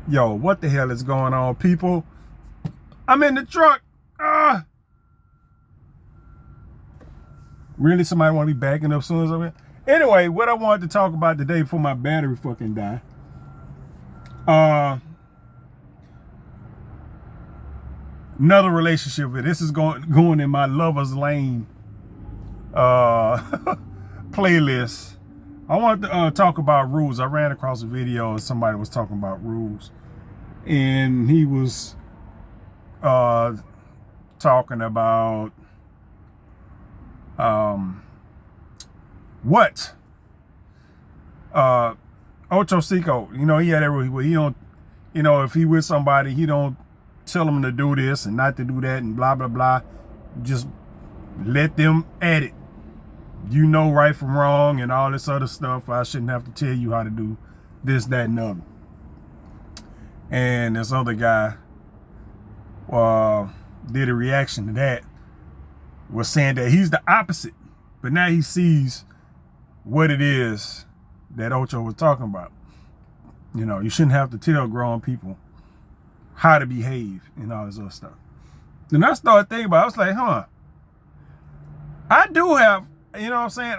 Yo, what the hell is going on, people? I'm in the truck. Really, somebody want to be backing up soon as I'm in? Anyway, what I wanted to talk about today before my battery fucking die. Another relationship. This is going in my Lover's Lane playlist. I want to talk about rules. I ran across a video and somebody was talking about rules, and he was talking about what Ocho Cinco. You know, he had every he don't, you know, if he with somebody, he don't tell them to do this and not to do that and blah blah blah. Just let them at it. You know right from wrong and all this other stuff. I shouldn't have to tell you how to do this, that, and other. And this other guy did a reaction to that, was saying that he's the opposite, but now he sees what it is that Ocho was talking about. You know, you shouldn't have to tell grown people how to behave and all this other stuff. And I started thinking about it. I was like, I do have, you know what I'm saying?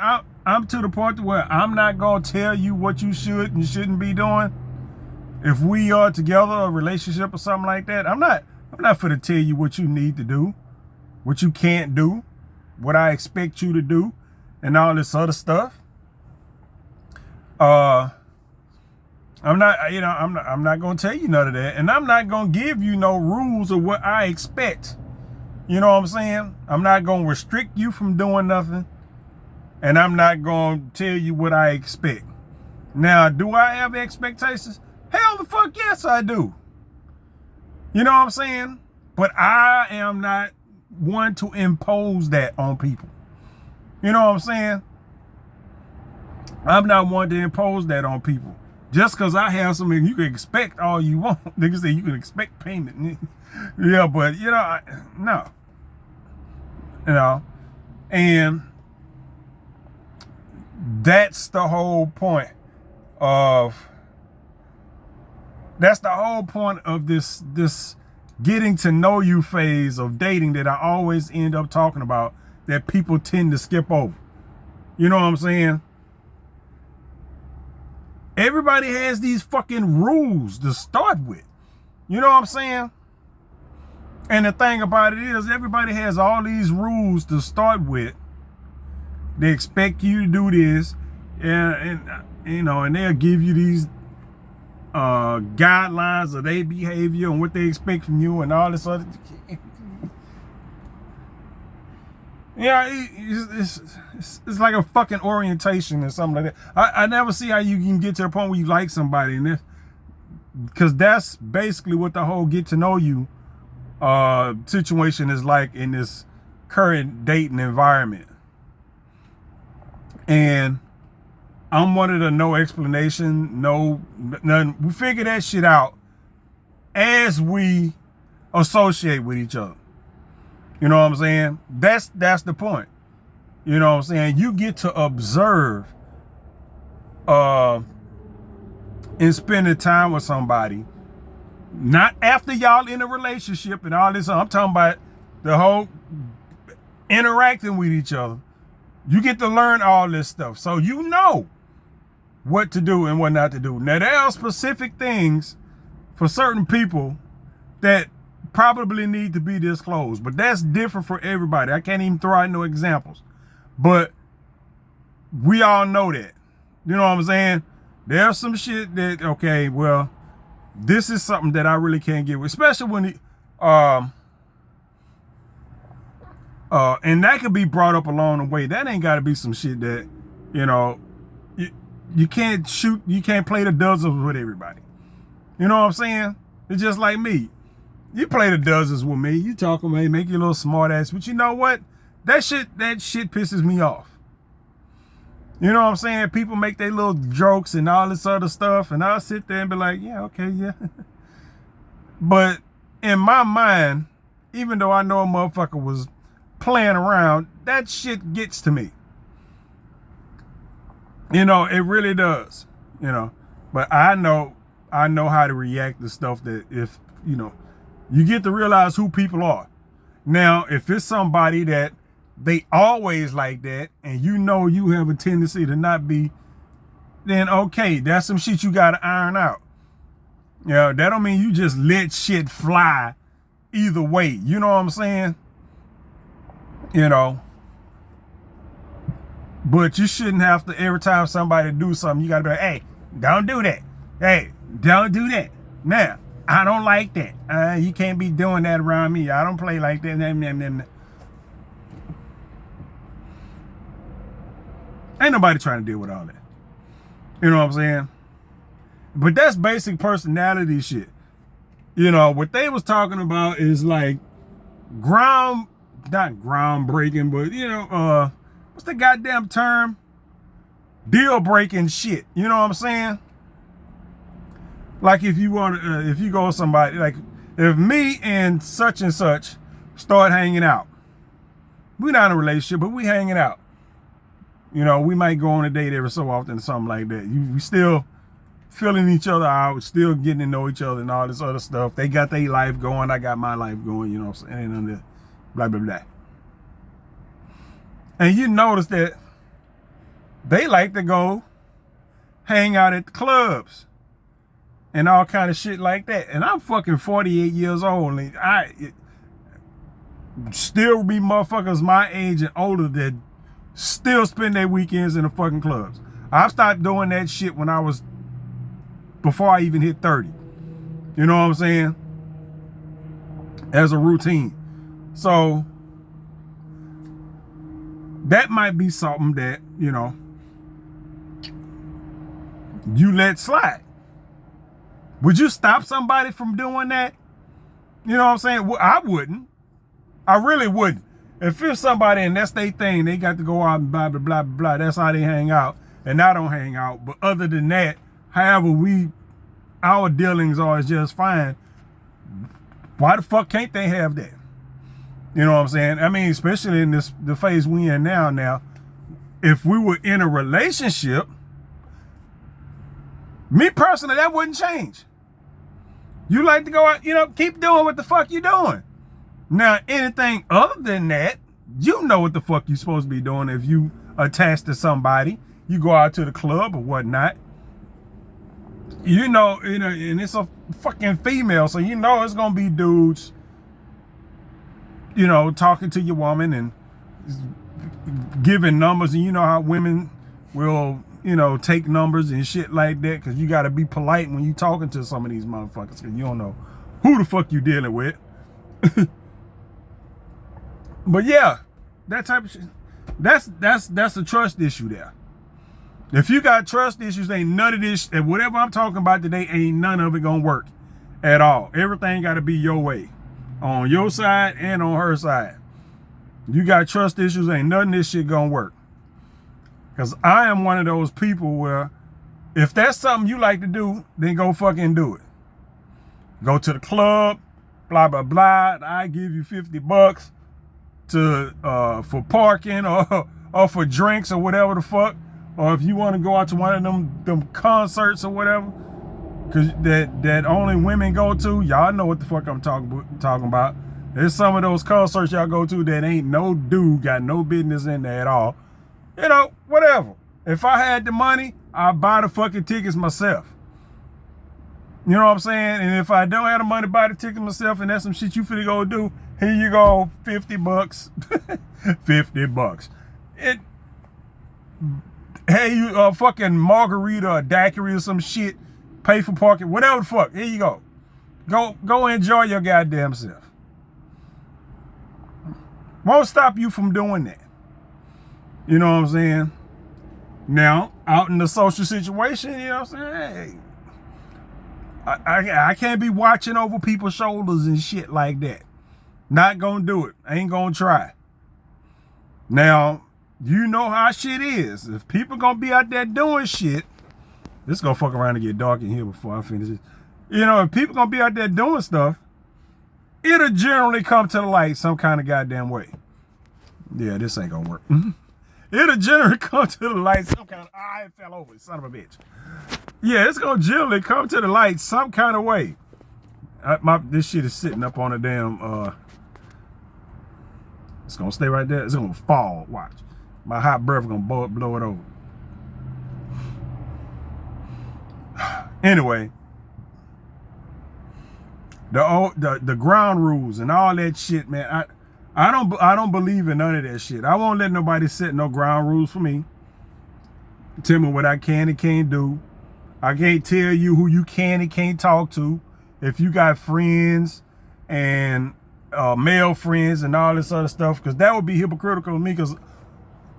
I'm to the point where I'm not going to tell you what you should and shouldn't be doing. If we are together, a relationship or something like that, I'm not for to tell you what you need to do, what you can't do, what I expect you to do, and all this other stuff. I'm not going to tell you none of that, and I'm not going to give you no rules of what I expect. You know what I'm saying? I'm not going to restrict you from doing nothing, and I'm not going to tell you what I expect. Now, do I have expectations? Hell the fuck yes, I do. You know what I'm saying? But I am not one to impose that on people. You know what I'm saying? I'm not one to impose that on people. Just because I have something, you can expect all you want. Niggas say you can expect payment. Yeah, but, you know, no. You know, and that's the whole point of this getting to know you phase of dating that I always end up talking about, that people tend to skip over. You know what I'm saying? Everybody has these fucking rules to start with. You know what I'm saying? And the thing about it is, everybody has all these rules to start with. They expect you to do this, and you know, and they'll give you these guidelines of their behavior and what they expect from you and all this other. Yeah, it's like a fucking orientation or something like that. I never see how you can get to a point where you like somebody, and because that's basically what the whole get to know you situation is like in this current dating environment. And I'm one of the no explanation, no nothing. We figure that shit out as we associate with each other. You know what I'm saying? That's the point. You know what I'm saying? You get to observe and spending time with somebody, not after y'all in a relationship and all this. I'm talking about the whole interacting with each other. You get to learn all this stuff, so you know what to do and what not to do. Now, there are specific things for certain people that probably need to be disclosed, but that's different for everybody. I can't even throw out no examples, but we all know that. You know what I'm saying? There's some shit that, okay, well, this is something that I really can't get with, especially when and that could be brought up along the way. That ain't got to be some shit that, you know, you can't play the dozens with everybody. You know what I'm saying? It's just like me. You play the dozens with me. You talk with me, make you a little smart ass. But you know what? That shit pisses me off. You know what I'm saying? People make their little jokes and all this other stuff, and I'll sit there and be like, yeah, okay, yeah. But in my mind, even though I know a motherfucker was playing around, that shit gets to me. You know, it really does. You know, but I know I know how to react to stuff that if, you get to realize who people are. Now, if it's somebody that they always like that and you have a tendency to not be, then okay, that's some shit you got to iron out. That don't mean you just let shit fly either way. You know what I'm saying? But you shouldn't have to, every time somebody do something, you got to be like, hey, don't do that. Hey, don't do that. Now, I don't like that. You can't be doing that around me. I don't play like that. Ain't nobody trying to deal with all that. You know what I'm saying? But that's basic personality shit. What they was talking about is like not groundbreaking, but what's the goddamn term? Deal breaking shit. You know what I'm saying? Like if you go with somebody, like if me and such start hanging out, we're not in a relationship, but we hanging out. We might go on a date every so often or something like that. We still filling each other out, still getting to know each other and all this other stuff. They got their life going, I got my life going, you know what I'm saying? And blah, blah, blah. And you notice that they like to go hang out at the clubs and all kind of shit like that. And I'm fucking 48 years old and still be motherfuckers my age and older that still spend their weekends in the fucking clubs. I stopped doing that shit before I even hit 30. You know what I'm saying? As a routine. So that might be something that, you let slide. Would you stop somebody from doing that? You know what I'm saying? Well, I wouldn't. I really wouldn't. If it's somebody and that's their thing, they got to go out and blah, blah, blah, blah. That's how they hang out. And I don't hang out. But other than that, however our dealings are is just fine. Why the fuck can't they have that? You know what I'm saying? I mean, especially in the phase we in now. If we were in a relationship, me personally, that wouldn't change. You like to go out, keep doing what the fuck you doing. Now, anything other than that, you know what the fuck you supposed to be doing if you attached to somebody. You go out to the club or whatnot. And it's a fucking female, so it's gonna be dudes, talking to your woman and giving numbers, and you know how women will, take numbers and shit like that, because you gotta be polite when you talking to some of these motherfuckers, because you don't know who the fuck you dealing with. But yeah, that type of shit, that's a trust issue there. If you got trust issues, ain't none of this, and whatever I'm talking about today, ain't none of it gonna work at all. Everything gotta be your way, on your side and on her side. You got trust issues, ain't none of this shit gonna work. Because I am one of those people where if that's something you like to do, then go fucking do it. Go to the club, blah, blah, blah. I give you $50 for parking or for drinks or whatever the fuck. Or if you want to go out to one of them concerts or whatever, cause that only women go to, y'all know what the fuck I'm talking about. There's some of those concerts y'all go to that ain't no dude got no business in there at all. Whatever. If I had the money, I'd buy the fucking tickets myself. You know what I'm saying? And if I don't have the money to buy the tickets myself and that's some shit you finna go do, here you go, $50. $50. Hey, you a fucking margarita or daiquiri or some shit, pay for parking, whatever the fuck. Here you go. Go enjoy your goddamn self. Won't stop you from doing that. You know what I'm saying? Now, out in the social situation, you know what I'm saying? Hey, I can't be watching over people's shoulders and shit like that. Not gonna do it. Ain't gonna try. Now, you know how shit is. If people gonna be out there doing shit, this gonna fuck around and get dark in here before I finish it. If people gonna be out there doing stuff, it'll generally come to the light some kind of goddamn way. Yeah, this ain't gonna work. It'll generally come to the light some kind of, it fell over, son of a bitch. Yeah, it's gonna generally come to the light some kind of way. This shit is sitting up on a damn, it's gonna stay right there. It's gonna fall, watch. My hot breath gonna blow it over. Anyway, the ground rules and all that shit, man. I don't believe in none of that shit. I won't let nobody set no ground rules for me. Tell me what I can and can't do. I can't tell you who you can and can't talk to. If you got friends and male friends and all this other stuff, because that would be hypocritical of me, because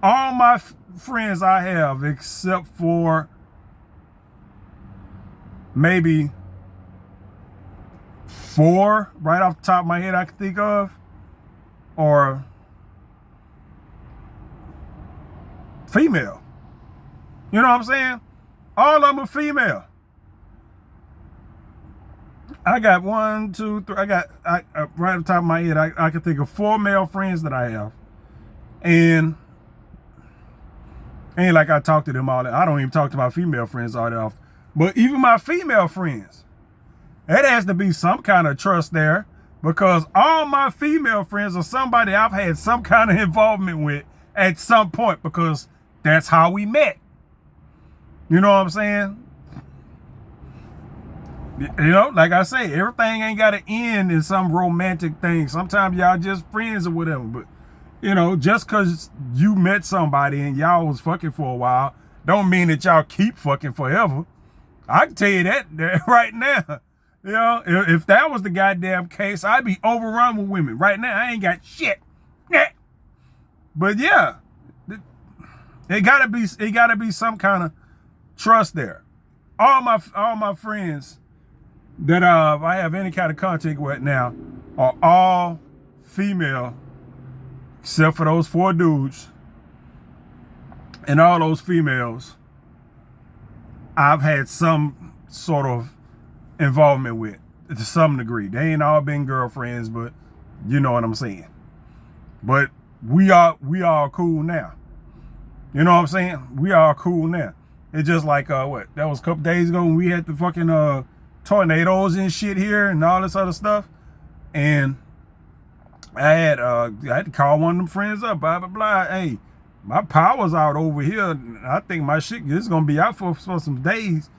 all my friends I have, except for maybe 4 right off the top of my head I can think of, or female. You know what I'm saying? All of them are female. I got 1, 2, 3. I got right off the top of my head, I can think of 4 male friends that I have, and ain't like I talk to them all that. I don't even talk to my female friends all that often. But even my female friends, it has to be some kind of trust there, because all my female friends are somebody I've had some kind of involvement with at some point, because that's how we met. You know what I'm saying? You know, like I say, everything ain't got to end in some romantic thing. Sometimes y'all just friends or whatever. But, you know, just because you met somebody and y'all was fucking for a while, don't mean that y'all keep fucking forever. I can tell you that right now. You know, if that was the goddamn case, I'd be overrun with women. Right now, I ain't got shit. But yeah, it gotta be some kind of trust there. All my friends that I have any kind of contact with now are all female, except for those 4 dudes. And all those females I've had some sort of involvement with to some degree. They ain't all been girlfriends, but you know what I'm saying. But we are cool now. You know what I'm saying? We are cool now. It's just like that was a couple days ago when we had the fucking tornadoes and shit here and all this other stuff. And I had to call one of them friends up, blah blah blah. Hey, my power's out over here. I think my shit is gonna be out for some days.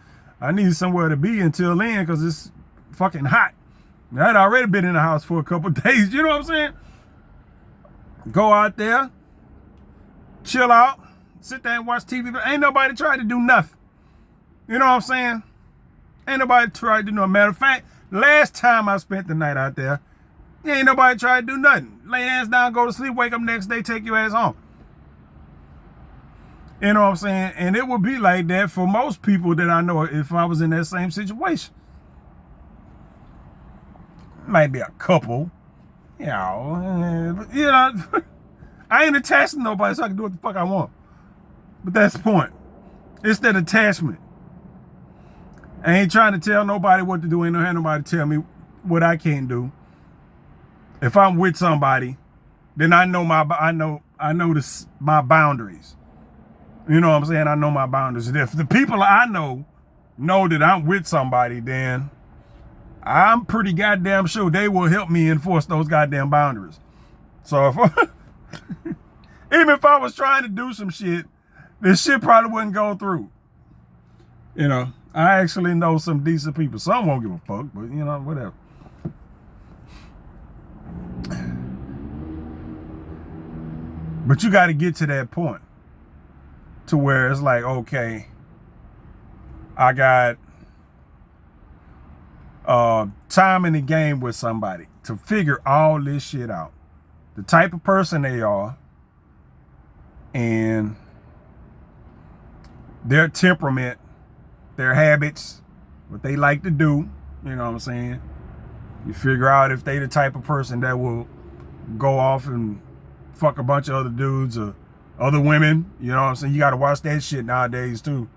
I need somewhere to be until then, because it's fucking hot. I'd already been in the house for a couple days. You know what I'm saying? Go out there, chill out, sit there and watch TV. But ain't nobody tried to do nothing. You know what I'm saying? Ain't nobody tried to do nothing. Matter of fact, last time I spent the night out there, ain't nobody tried to do nothing. Lay ass down, go to sleep, wake up next day, take your ass home. You know what I'm saying? And it would be like that for most people that I know if I was in that same situation. Might be a couple, you know, I ain't attached to nobody, so I can do what the fuck I want. But that's the point. It's that attachment. I ain't trying to tell nobody what to do. Ain't nobody tell me what I can't do. If I'm with somebody, then I know my boundaries. You know what I'm saying? I know my boundaries. If the people I know that I'm with somebody, then I'm pretty goddamn sure they will help me enforce those goddamn boundaries. So even if I was trying to do some shit, this shit probably wouldn't go through. You know, I actually know some decent people. Some won't give a fuck, but you know, whatever. But you got to get to that point to where it's like, okay, I got time in the game with somebody to figure all this shit out. The type of person they are and their temperament, their habits, what they like to do, you know what I'm saying? You figure out if they the type of person that will go off and fuck a bunch of other dudes or other women, you know what I'm saying? You got to watch that shit nowadays too.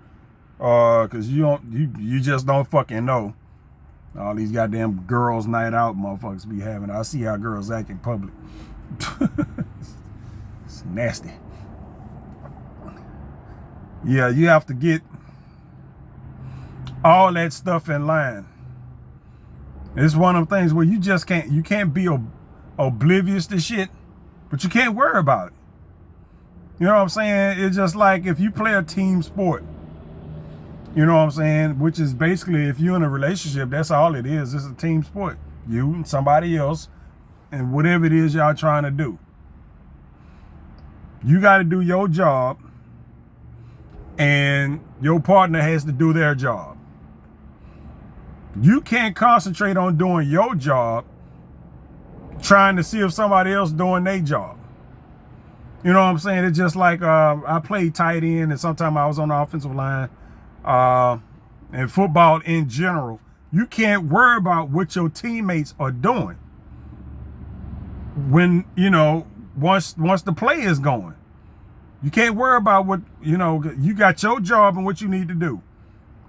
Cause you just don't fucking know. All these goddamn girls night out motherfuckers be having. I see how girls act in public. It's nasty. Yeah, you have to get all that stuff in line. It's one of them things where you can't be oblivious to shit, but you can't worry about it. You know what I'm saying? It's just like if you play a team sport, you know what I'm saying? Which is basically, if you're in a relationship, that's all it is. It's a team sport. You and somebody else and whatever it is y'all trying to do. You got to do your job and your partner has to do their job. You can't concentrate on doing your job trying to see if somebody else doing their job. You know what I'm saying? It's just like I played tight end and sometimes I was on the offensive line. And football in general, you can't worry about what your teammates are doing when, you know, once the play is going. You can't worry about what, you know, you got your job and what you need to do.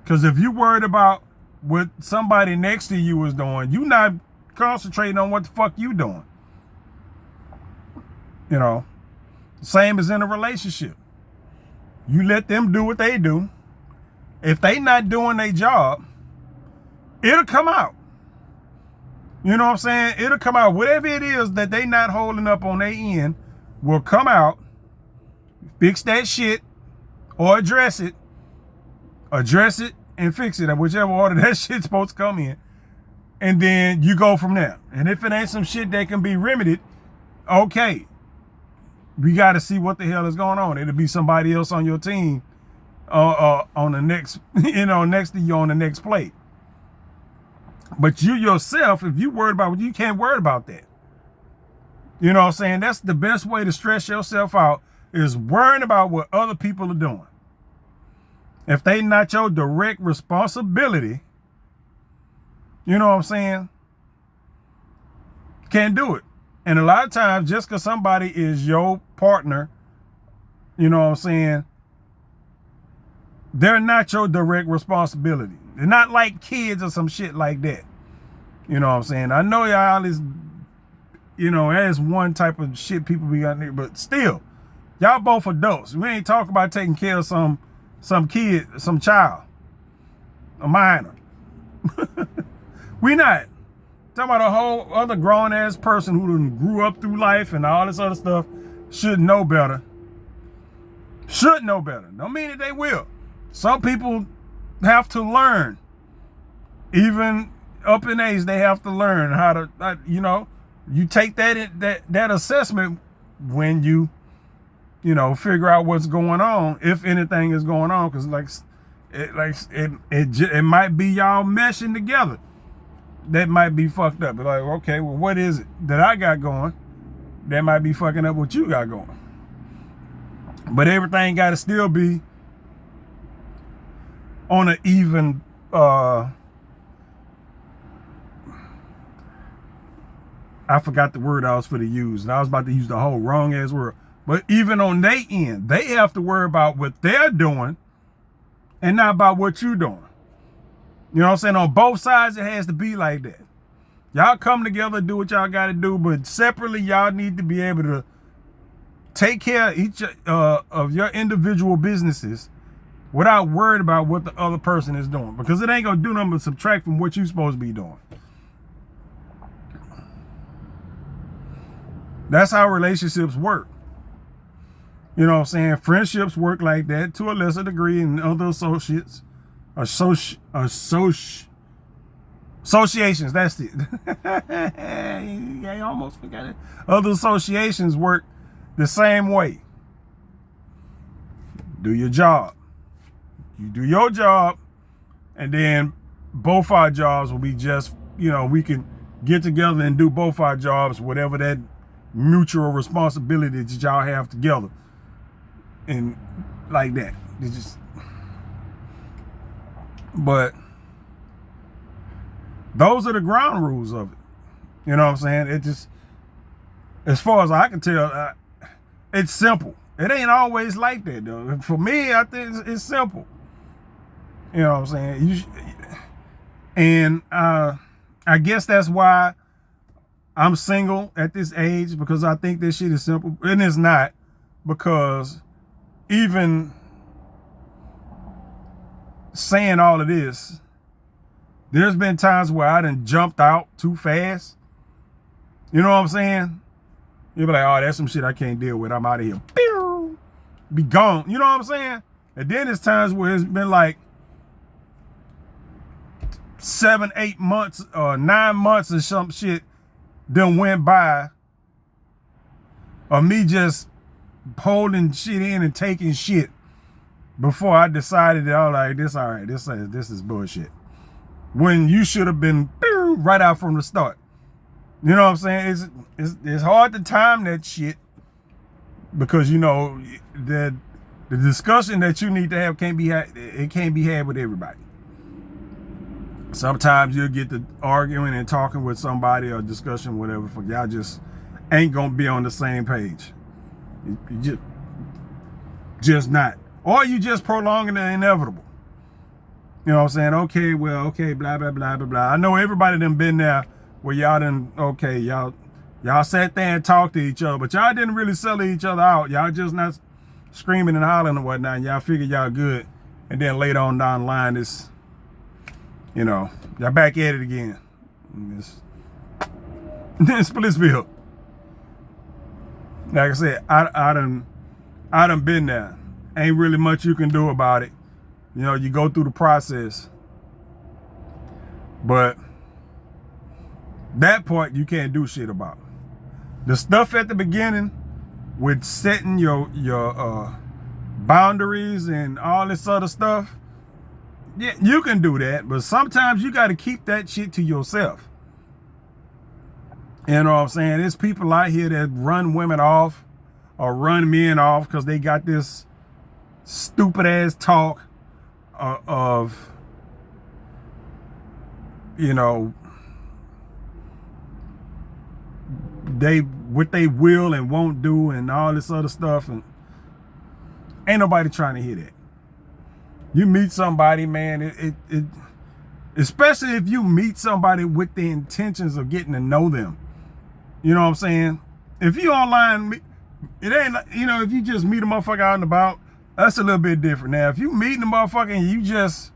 Because if you worried about what somebody next to you is doing, you not concentrating on what the fuck you doing. You know, same as in a relationship. You let them do what they do. If they not doing their job, it'll come out. You know what I'm saying? It'll come out. Whatever it is that they not holding up on their end will come out. Fix that shit or address it. Address it and fix it. Whichever order that shit's supposed to come in. And then you go from there. And if it ain't some shit that can be remedied, okay. We got to see what the hell is going on. It'll be somebody else on your team on the next, you know, next to you on the next plate. But you yourself, if you worried about what you can't worry about that. You know what I'm saying? That's the best way to stress yourself out, is worrying about what other people are doing. If they not your direct responsibility, you know what I'm saying? Can't do it. And a lot of times, just because somebody is your partner, you know what I'm saying, they're not your direct responsibility. They're not like kids or some shit like that. You know what I'm saying? I know y'all is, you know, that's one type of shit people be out there, but still, y'all both adults. We ain't talking about taking care of some kid, some child, a minor. We not. Talking about a whole other grown ass person who done grew up through life and all this other stuff should know better. Should know better. Don't mean that they will. Some people have to learn. Even up in age, they have to learn how to, you know, you take that assessment when you know, figure out what's going on, if anything is going on, because it might be y'all meshing together. That might be fucked up. Like, okay, well, what is it that I got going that might be fucking up what you got going? But everything got to still be on an even, I forgot the word I was for to use, and I was about to use the whole wrong ass word. But even on their end, they have to worry about what they're doing and not about what you're doing. You know what I'm saying? On both sides, it has to be like that. Y'all come together, do what y'all got to do, but separately, y'all need to be able to take care of each of your individual businesses without worrying about what the other person is doing, because it ain't gonna do nothing but subtract from what you're supposed to be doing. That's how relationships work. You know what I'm saying? Friendships work like that to a lesser degree, and other associations, that's it. I almost forgot it. Other associations work the same way. Do your job. You do your job, and then both our jobs will be just, you know, we can get together and do both our jobs, whatever that mutual responsibility that y'all have together. And like that. It's just, but those are the ground rules of it. You know what I'm saying? It just, as far as I can tell, it's simple. It ain't always like that, though. For me, I think it's simple. You know what I'm saying? And I guess that's why I'm single at this age, because I think this shit is simple. And it's not, because even saying all of this, there's been times where I done jumped out too fast. You know what I'm saying? You'll be like, oh, that's some shit I can't deal with. I'm out of here. Pew! Be gone. You know what I'm saying? And then there's times where it's been like 7, 8 months or 9 months or some shit done went by of me just holding shit in and taking shit before I decided that, all right, this is bullshit. When you should have been right out from the start. You know what I'm saying? It's hard to time that shit because, you know, the discussion that you need to have can't be had with everybody. Sometimes you'll get to arguing and talking with somebody or discussion, whatever, for y'all just ain't gonna be on the same page. You just not. Or you just prolonging the inevitable. You know what I'm saying? Okay, well, okay, blah, blah, blah, blah, blah. I know everybody done been there where y'all done, okay, y'all sat there and talked to each other, but y'all didn't really sell each other out. Y'all just not screaming and hollering and whatnot. And y'all figured y'all good. And then later on down the line, it's, you know, y'all back at it again. It's Splitsville. Like I said, I done been there. Ain't really much you can do about it. You know, you go through the process. But that part you can't do shit about. The stuff at the beginning with setting your boundaries and all this other stuff, yeah, you can do that, but sometimes you got to keep that shit to yourself. You know what I'm saying? There's people out here that run women off or run men off because they got this stupid ass talk of, you know, what they will and won't do and all this other stuff, and ain't nobody trying to hear that. You meet somebody, man, it especially if you meet somebody with the intentions of getting to know them. You know what I'm saying? If you online, it ain't, you know, if you just meet a motherfucker out and about, that's a little bit different. Now, if you meeting the motherfucker and you just,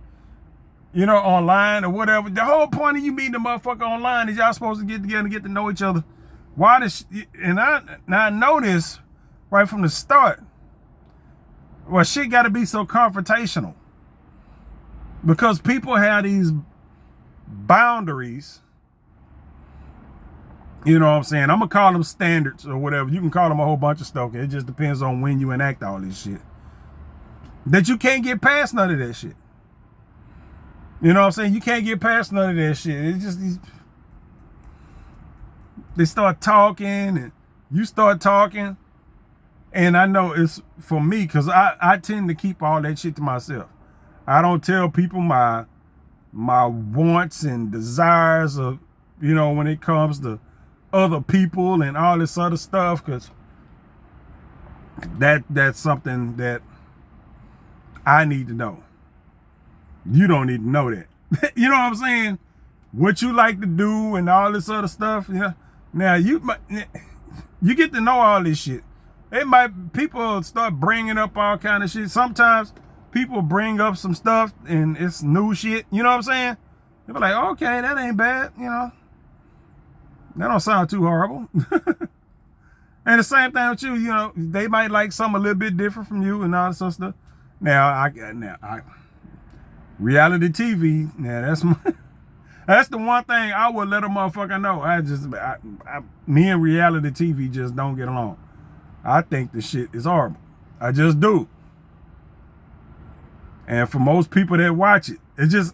you know, online or whatever, the whole point of you meeting the motherfucker online is y'all supposed to get together and get to know each other. Why does, and I know this right from the start. Well, shit got to be so confrontational because people have these boundaries. You know what I'm saying? I'm going to call them standards or whatever. You can call them a whole bunch of stuff. It just depends on when you enact all this shit. That you can't get past none of that shit. You know what I'm saying? You can't get past none of that shit. It's just these... They start talking and you start talking. And I know it's for me because I tend to keep all that shit to myself. I don't tell people my wants and desires of, you know, when it comes to other people and all this other stuff, because that's something that I need to know. You don't need to know that. You know what I'm saying? What you like to do and all this other stuff. Yeah. Now you get to know all this shit. People start bringing up all kind of shit. Sometimes people bring up some stuff and it's new shit. You know what I'm saying? They be like, okay, that ain't bad. You know, that don't sound too horrible. And the same thing with you. You know, they might like something a little bit different from you and all this other stuff. Now, reality TV. Now that's the one thing I would let a motherfucker know. Me and reality TV just don't get along. I think the shit is horrible. I just do. And for most people that watch it,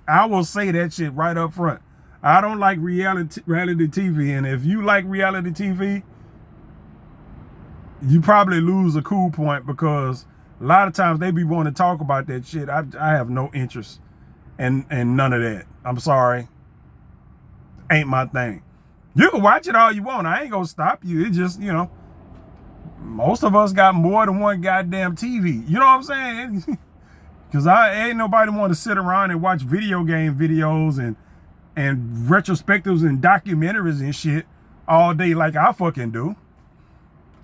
I will say that shit right up front. I don't like reality TV. And if you like reality TV, you probably lose a cool point because a lot of times they be wanting to talk about that shit. I have no interest in none of that. I'm sorry. Ain't my thing. You can watch it all you want. I ain't gonna stop you. It just, you know, most of us got more than one goddamn TV. You know what I'm saying? Because ain't nobody want to sit around and watch video game videos and retrospectives and documentaries and shit all day like I fucking do.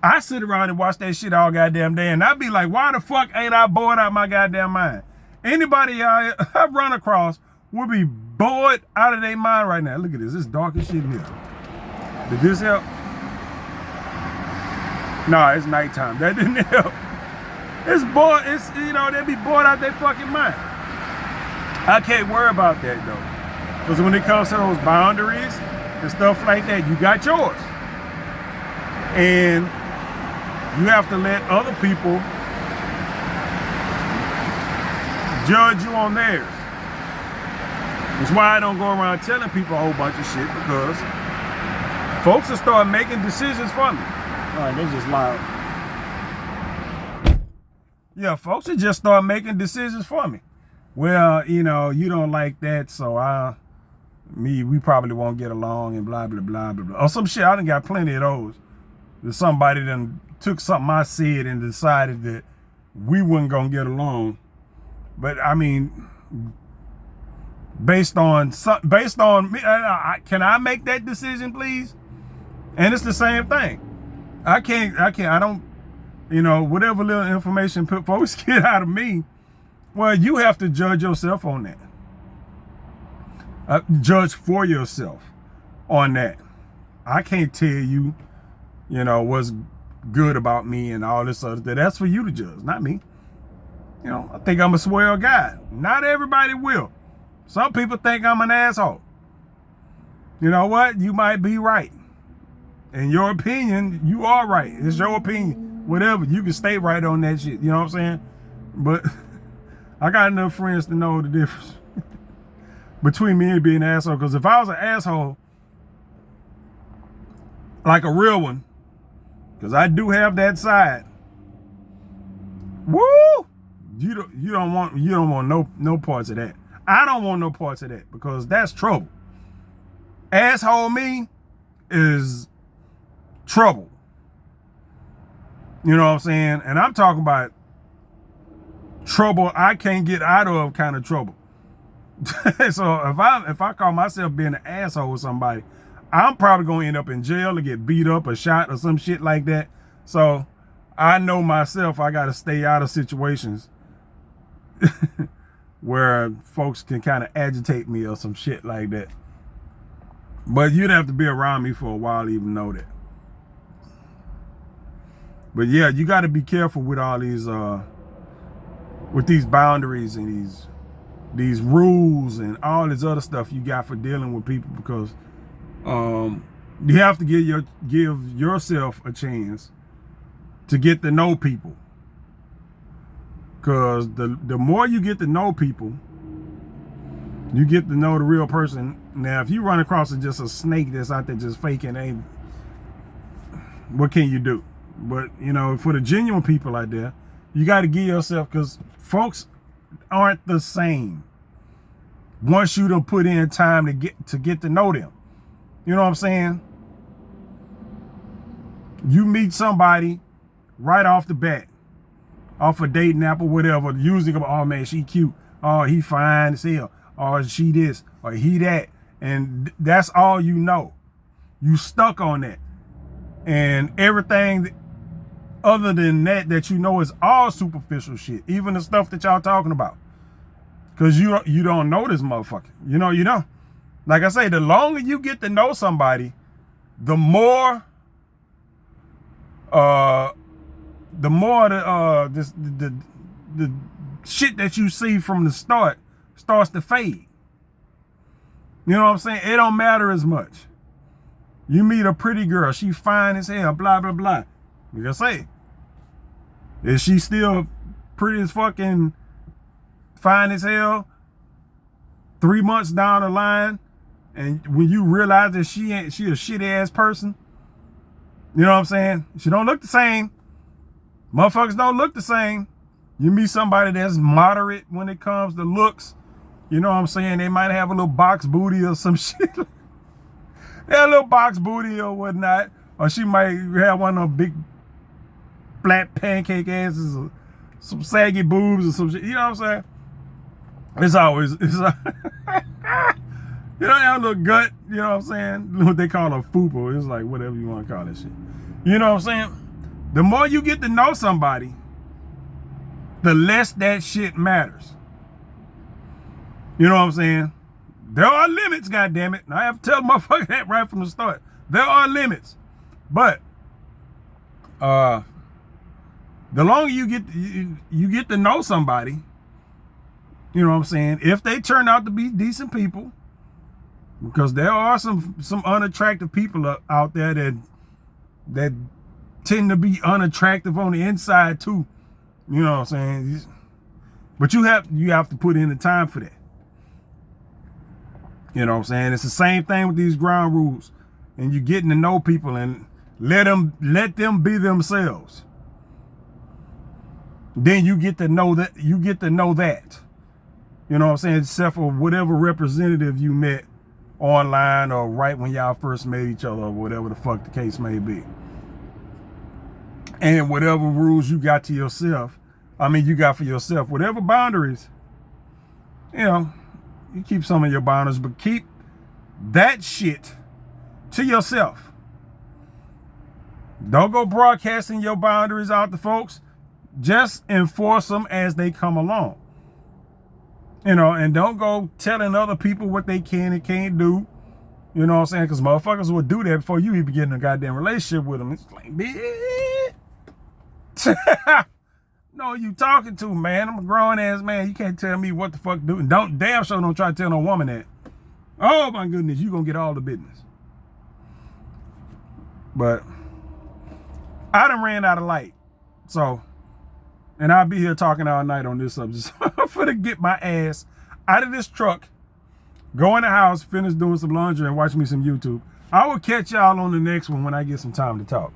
I sit around and watch that shit all goddamn day and I be like, why the fuck ain't I bored out my goddamn mind? Anybody I've run across would be bored out of their mind right now. Look at this. It's dark as shit in here. Did this help? Nah, it's nighttime. That didn't help. It's bored. It's, you know, they be bored out their fucking mind. I can't worry about that though. Because when it comes to those boundaries and stuff like that, you got yours. And you have to let other people judge you on theirs. That's why I don't go around telling people a whole bunch of shit, because folks will start making decisions for me. All right, they're just loud. Yeah, folks will just start making decisions for me. Well, you know, you don't like that, so we probably won't get along and blah, blah, blah, blah, blah. Or some shit. I done got plenty of those. That somebody done took something I said and decided that we wasn't gonna get along. But I mean, based on me, can I make that decision, please? And it's the same thing. I don't, you know, whatever little information folks get out of me, well, you have to judge yourself on that. Judge for yourself on that. I can't tell you, you know, what's good about me and all this other stuff. That's for you to judge, not me. You know, I think I'm a swell guy. Not everybody will. Some people think I'm an asshole. You know what? You might be right. In your opinion, you are right. It's your opinion. Whatever. You can stay right on that shit. You know what I'm saying? But I got enough friends to know the difference between me and being an asshole. Because if I was an asshole, like a real one, because I do have that side, woo! You don't want no parts of that. I don't want no parts of that, because that's trouble. Asshole me is trouble. You know what I'm saying? And I'm talking about trouble I can't get out of kind of trouble. So if I call myself being an asshole with somebody, I'm probably gonna end up in jail or get beat up or shot or some shit like that. So I know myself, I gotta stay out of situations where folks can kind of agitate me or some shit like that. But you'd have to be around me for a while to even know that. But yeah, you got to be careful with all these with these boundaries and these rules and all this other stuff you got for dealing with people, because you have to give yourself a chance to get to know people. Because the more you get to know people, you get to know the real person. Now, if you run across just a snake that's out there just faking, what can you do? But, you know, for the genuine people out there, you got to give yourself, because folks aren't the same once you done put in time to get to know them. You know what I'm saying? You meet somebody right off the bat, off a dating app or whatever, usually, oh man, she cute, oh he fine as hell, or she this, or he that, and that's all you know. You stuck on that, and everything other than that you know is all superficial shit, even the stuff that y'all talking about, because you don't know this motherfucker. You know. Like I say, the longer you get to know somebody, the more the shit that you see from the start starts to fade. You know what I'm saying? It don't matter as much. You meet a pretty girl, she fine as hell, blah, blah, blah. Like I say, is she still pretty as fucking fine as hell 3 months down the line? And when you realize that she a shitty ass person, you know what I'm saying? She don't look the same. Motherfuckers don't look the same. You meet somebody that's moderate when it comes to looks, you know what I'm saying? They might have a little box booty or some shit. They have a little box booty or whatnot. Or she might have one of them big flat pancake asses or some saggy boobs or some shit. You know what I'm saying? It's you know, that little gut, you know what I'm saying? What they call a fupa. It's like whatever you want to call that shit. You know what I'm saying? The more you get to know somebody, the less that shit matters. You know what I'm saying? There are limits, goddammit. And I have to tell motherfucker that right from the start. There are limits. But the longer you get to know somebody, you know what I'm saying, if they turn out to be decent people, because there are some unattractive people out there that tend to be unattractive on the inside too. You know what I'm saying? But you have to put in the time for that. You know what I'm saying? It's the same thing with these ground rules. And you getting to know people and let them be themselves. Then you get to know that. You know what I'm saying? Except for whatever representative you met online or right when y'all first met each other or whatever the fuck the case may be. And whatever rules you got for yourself, whatever boundaries, you know, you keep some of your boundaries, but keep that shit to yourself. Don't go broadcasting your boundaries out to folks. Just enforce them as they come along. You know, and don't go telling other people what they can and can't do. You know what I'm saying? Because motherfuckers will do that before you even get in a goddamn relationship with them. It's like, bitch. No, you talking to, man. I'm a grown ass man. You can't tell me what the fuck to do. And damn sure don't try to tell no woman that. Oh my goodness, you gonna get all the business. But I done ran out of light. So, and I'll be here talking all night on this subject. So I'm finna get my ass out of this truck, go in the house, finish doing some laundry, and watch me some YouTube. I will catch y'all on the next one when I get some time to talk.